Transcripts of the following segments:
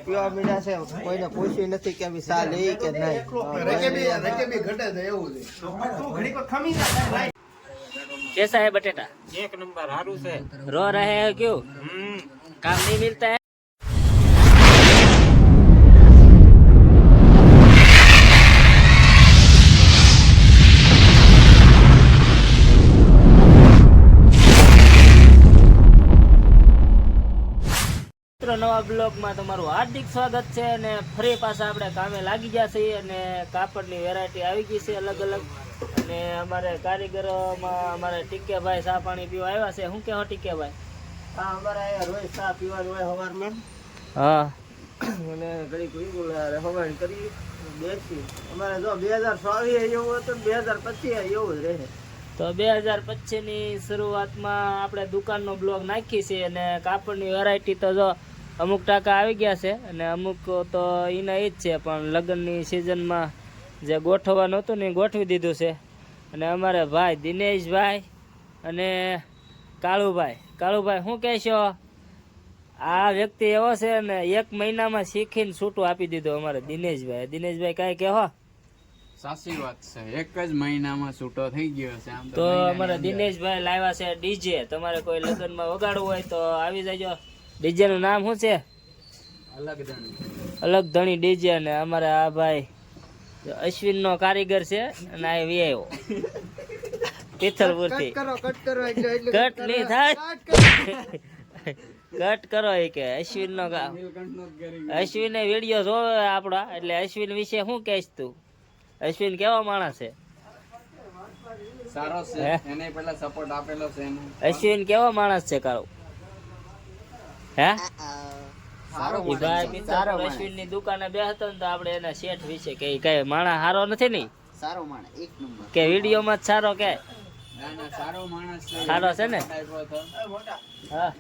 પીવા મીડા છે, કોઈને પૂછ્યું નથી કે અમે સા લઈ કે નહીં. कैसा है बटेटा? એક નંબર સારું છે. रो रहे हैं क्यों? काम नहीं मिलता है? નવા બ્લોગમાં તમારું હાર્દિક સ્વાગત છે. અને ફરી પાછા આપણે કામે લાગી ગયા છીએ અને કાપડની વેરાયટી આવી ગઈ છે અલગ અલગ. અને અમારે કારીગરોમાં અમારે ટીકેભાઈ ચા પાણી પીવા આવ્યા છે. શું કહેવો ટીકેભાઈ? હા, અમારે અહીંયા રોજ ચા પીવાનું હોય સવારમાં. હા, અને ઘડી ઘડી હવાણ કરી બેસી. અમારે જો 2024 એવું હતું, 2025 એવું જ રહે. તો 2025 ની શરૂઆતમાં આપણે દુકાનનો બ્લોગ નાખી છે. અને કાપડની વેરાયટી તો જો અમુક ટાંકા આવી ગયા છે અને અમુક તો એના એ જ છે, પણ લગ્નની સિઝનમાં જે ગોઠવવાનું હતું ને એ ગોઠવી દીધું છે. અને અમારે ભાઈ દિનેશભાઈ અને કાળુભાઈ શું કહેશો? આ વ્યક્તિ એવો છે ને 1 મહિનામાં શીખીને છૂટું આપી દીધું અમારે દિનેશભાઈ કાંઈ કહેવો? સાચી વાત છે, 1 જ મહિનામાં છૂટો થઈ ગયો છે. આમ તો અમારા દિનેશભાઈ લાવ્યા છે ડીજે. તમારે કોઈ લગ્નમાં વગાડવું હોય તો આવી જાજો. ડીજે નું નામ શું છે? અલગ ધણી ડીજે. અને અમારે આ ભાઈ અશ્વિન નો કારીગર છે અને આ વ્યાયો પિથલપુર થી. કટ નહીં થાય, કટ કરો એ કે અશ્વિન નો. અશ્વિન વિડીયો જોવે આપડા, એટલે અશ્વિન વિશે શું કહીશ તું? અશ્વિન કેવો માણસ છે? સારો છે, એને પહેલા સપોર્ટ આપેલો છે એને. અશ્વિન કેવો માણસ છે કાળો? હે સારો અશ્વિન ની દુકાને બેસતો ને તો આપણે એના શેઠ વિશે કે કઈ માણસ સારો નથી ને? સારો માણસ, એક નંબર. કે વિડીયો માં જ સારો કે સારો માણસ છે, સારો છે ને? હા,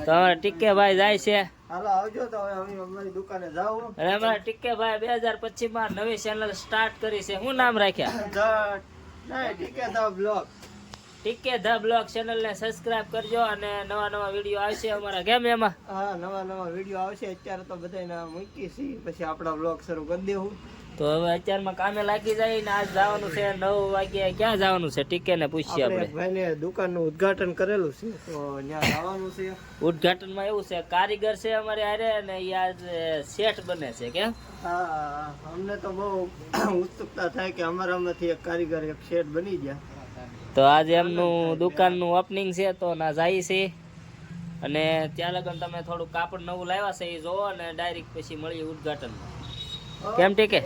તો અમારે ટીકે ભાઈ જાય છે. હાલો આવજો. તો હવે અમે અમારી દુકાને જાવું. અને અમારા ટીકે ભાઈ 2025 માં નવી ચેનલ સ્ટાર્ટ કરી છે. શું નામ રાખ્યા? ટીકે ધ બ્લોગ ચેનલ ને સબસ્ક્રાઇબ કરજો. અને નવા વિડીયો આવશે અમારા. કેમ એમાં? હા, નવા વિડીયો આવશે. અત્યારે તો બધાને મૂકી છે, પછી આપણા બ્લોગ શરૂ કરી દેવું. તો હવે અત્યારમાં કામે લાગી જાય ને આજ જવાનું છે 9 વાગ્યે. ક્યાં જવાનું છે? ટીકે ને પૂછીએ આપણે. ભાઈને દુકાનનું ઉદ્ઘાટન કરેલું છે, તો ત્યાં જવાનું છે. ઉદ્ઘાટનમાં એવું છે, કારીગર છે અમારે હારે અને યાર શેઠ બને છે. કેમ? હા, અમને તો બહુ ઉત્સુકતા થાય કે અમારામાંથી એક કારીગર એક શેઠ બની ગયા. તો આજે એમનું દુકાનનું ઓપનિંગ છે, તો ના જાય છે. અને ત્યાં લગન તમે થોડું કાપડ નવું લાવ્યા છે એ જોવો અને ડાયરેક્ટ પછી મળીએ ઉદ્ઘાટનમાં. કેમ ટીકે?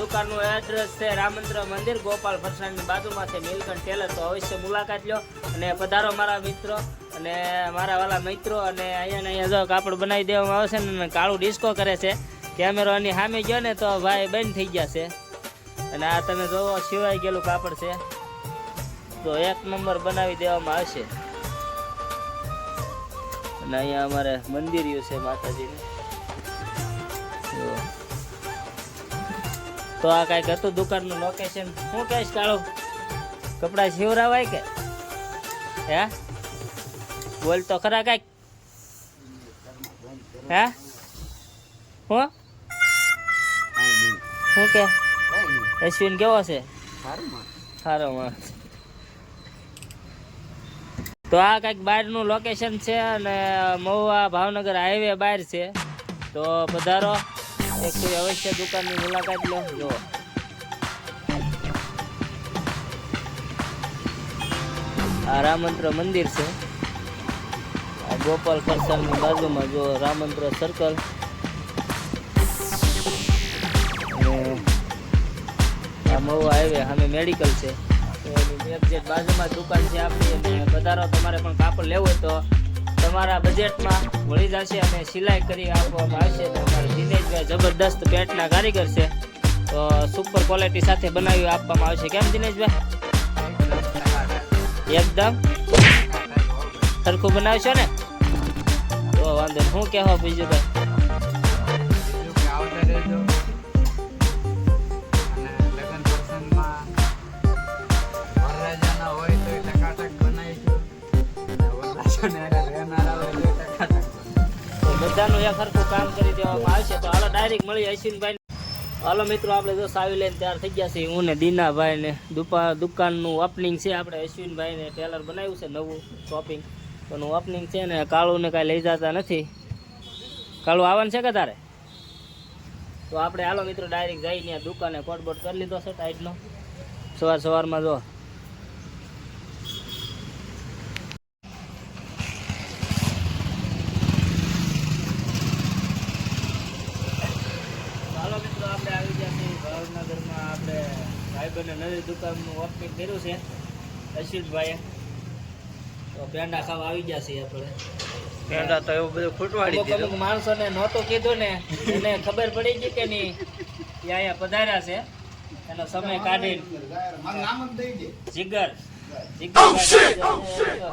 દુકાનનું એડ્રેસ છે રામચંદ્ર મંદિર, ગોપાલ ફરસાણની બાજુમાં છે નીલકંઠ ટેલર. તો અવશ્ય મુલાકાત લો અને પધારો મારા મિત્રો અને મારા વાલા મિત્રો. અને અહીંયા જો કાપડ બનાવી દેવામાં આવે છે ને કાળું ડિસ્કો કરે છે. કેમેરો એની સામે ગયો ને તો ભાઈ બંધ થઈ ગયા છે. અને આ તમે જોવો સિવાય ગયેલું કાપડ છે, તો 1 નંબર બનાવી દેવામાં આવશે. અને અહીંયા અમારે મંદિર્યું છે માતાજીનું. તો આ કઈક હતું દુકાનનું લોકેશન. શું કહીશ કાળો? કપડા શિવરાવાય કે? હે બોલ તો ખરા કઈક. હે શું કે અશ્વિન કેવો છે? સારો માણસ. તો આ કઈક બહારનું લોકેશન છે અને મહુવા ભાવનગર હાઈવે બહાર છે. તો પધારો, એક અવશ્ય દુકાનની મુલાકાત લો. જો આ રામમંત્ર મંદિર છે, આ ગોપાલ ફરસાણની બાજુમાં જો રામમંત્ર સર્કલ આ મહુવા હાઈવે સામે મેડિકલ છે, તો એની એક્ઝેક્ટ બાજુમાં જ દુકાન છે આપણી. અને વધારો તમારે પણ કાપડ લેવો હોય તો તમારા બજેટમાં મળી જશે અને સિલાઈ કરી આપવામાં આવશે. તો અમારા દિનેશભાઈ જબરદસ્ત પેટના કારીગર છે, તો સુપર ક્વોલિટી સાથે બનાવી આપવામાં આવશે. કેમ દિનેશભાઈ? એકદમ સરખું બનાવશો ને? તો વાંધો નહીં. શું કહેવા બીજું ભાઈ? બીજું કે આવતા રહેજો અને લગ્ન પ્રસંગમાં વરરાજાના હોય તો ટકાટક બનાવીશું, વરરાજાને હારે રહેનારા હોય તો ટકાટક. તો બધાનું એક સરખું કામ કરી દેવામાં આવશે. તો હાલો ડાયરેક્ટ મળી અશ્વિનભાઈ. હાલો મિત્રો, આપણે જો સાવી લઈને તૈયાર થઈ ગયા છીએ. હું ને દીનાભાઈ ને દુકાનનું ઓપનિંગ છે. આપણે અશ્વિનભાઈને ટેલર બનાવ્યું છે નવું શોપિંગ, એનું ઓપનિંગ છે ને. કાળુને કાંઈ લઈ જતા નથી. કાળું આવવાનું છે કે તારે? તો આપણે હાલો મિત્રો ડાયરેક્ટ જઈ ત્યાં દુકાને કોટબોટ કરી લીધો છે ટાઈટનો સવારમાં. જો હાલો મિત્રો, આપણે આવી ગયા છીએ ભાવનગરમાં. આપણે ભાઈબંધને નવી દુકાનનું ઓપનિંગ કર્યું છે અશ્વિનભાઈએ. તો પેંડા ખાવા આવી ગયા છીએ આપણે. પેંડા તો એવું બધું ખૂટવાડી દીધું. અમુક માણસોને નહોતું કીધું ને, એને ખબર પડી ગઈ કે નહીં એ અહીંયા પધાર્યા છે. એનો સમય કાઢીને જીગર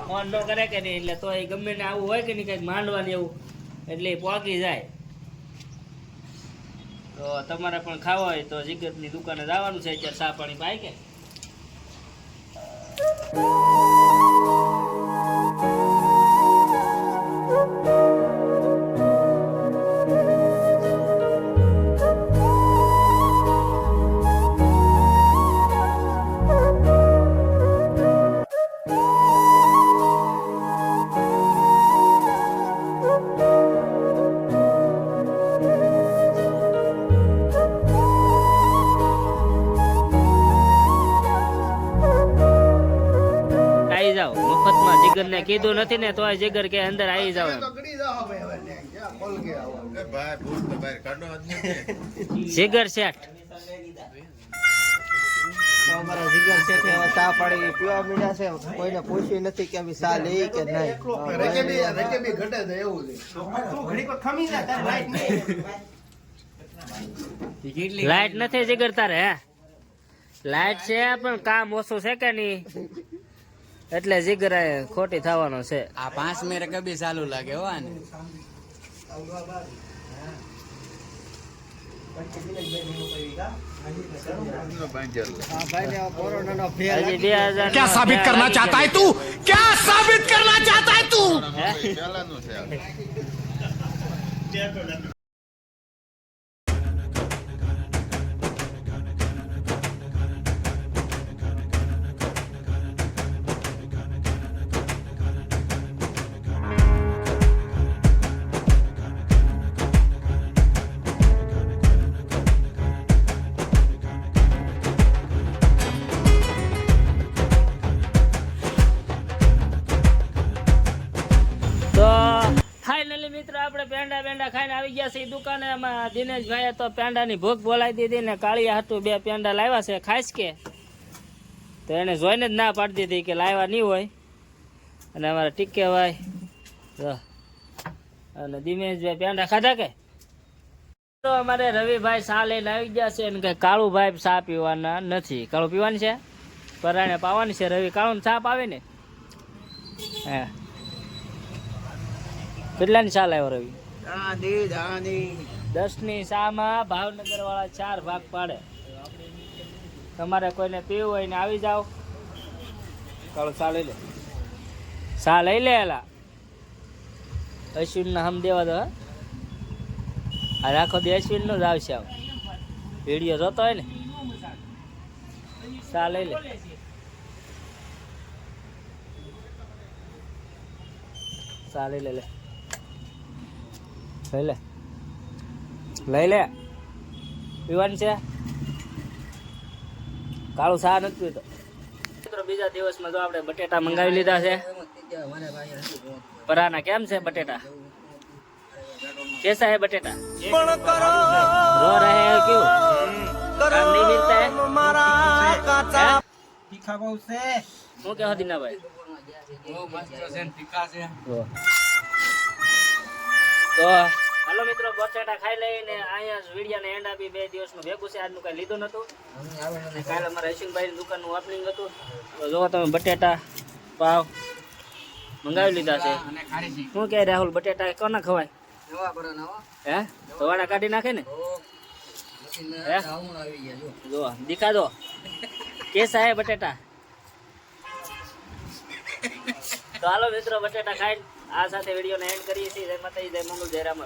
ફોન ન કરે કે નહીં, એટલે તો એ ગમે ને આવું હોય કે નહીં કંઈક માંડવાનું એવું, એટલે એ પહોંચી જાય. તો તમારે પણ ખાવા હોય તો જીગરની દુકાને જવાનું છે. અત્યારે ચા પાણી પાય કે જીગરને કીધું નથી ને તોય જીગર કે અંદર આવી જાવ. જીગર શેઠ અમારા જીગર શેઠે હવે ચા પાડી પીવા મીડ્યા છે. કોઈને પૂછ્યું નથી કે અમે ચા લઈ કે નહીં. લાઈટ નથી જીગર તારે? હે લાઈટ છે પણ કામ ઓછું છે કે નહીં, એટલે જીગર ખોટી થવાનો છે. આ 5 મિનિટ કભી ચાલુ લાગે હો આને. क्या साबित करना चाहता है तू? क्या साबित करना चाहता है तू? ફાઇનલી મિત્રો આપણે પેંડા ખાઈને આવી ગયા છે દુકાને. એમાં દિનેશભાઈએ તો પેંડાની ભૂખ બોલાવી દીધી ને કાળિયા હાટું 2 પેંડા લાવ્યા છે ખાસ કે. તો એને જોઈને જ ના પાડી દીધી કે લાવ્યા નહીં હોય. અને અમારા ટીકેભાઈ અને દિનેશભાઈ પેંડા ખાધા કે. તો અમારે રવિભાઈ ચા લઈને આવી ગયા છે ને કે કાળુભાઈ ચા પીવાના નથી. કાળું પીવાની છે, પરાણે પાવાની છે. રવિ કાળું ચા પાવે ને? હે કેટલાની ચા લાવ્યો રવિ? 10ની ચામાં ભાવનગર વાળા 4 ભાગ પાડે. તમારે કોઈને પીવું હોય ને આવી જાઓ. કાળો ચા લઈ લે, ચા લઈ લે. એલા અશ્વિનને હમ દેવા દો. આ રાખો દે અશ્વિનનો જ આવશે. વિડીયો જોતો હોય ને. ચા લઈ લે, ચા લઈ લે. લઈ લે પીવાની છે. કાળું ચા નથી પીતો. બીજા દિવસમાં જો આપણે બટેટા મંગાવી લીધા છે. પરાના કેમ છે બટેટા? कैसा है बटेटा? रो रहे हैं क्यों? काम नहीं मिलता है हैं? તીખા બહુ છે શું કહો દીનાભાઈ બહુ મસ્ત છે ને તીખા છે. તો હાલો મિત્રો બટેટા ખાઈ લઈને અહીંયા વિડિયા ને એન્ડ આપી 2 દિવસનું ભેગું છે આજનું કઈ લીધું નતું અને કાલે અમારા હસીનભાઈ દુકાનનું ઓપનિંગ હતું તો જો તમે બટેટા પાવ મંગાવી લીધા છે અને ખારી છે. શું કહે રાહુલ બટેટા કોના ખવાય નવા પડે નવા. હે ધોવાડા કાઢી નાખે ને મશીન હે? રાઉન્ડ આવી ગયા જો. જો દિખા દો કેસા હે બટેટા તો હાલો મિત્રો બટેટા ખાઈ આ સાથે વિડીયોને એન્ડ કરીએ છીએ જય માતાજી જય મંગલ જય રામ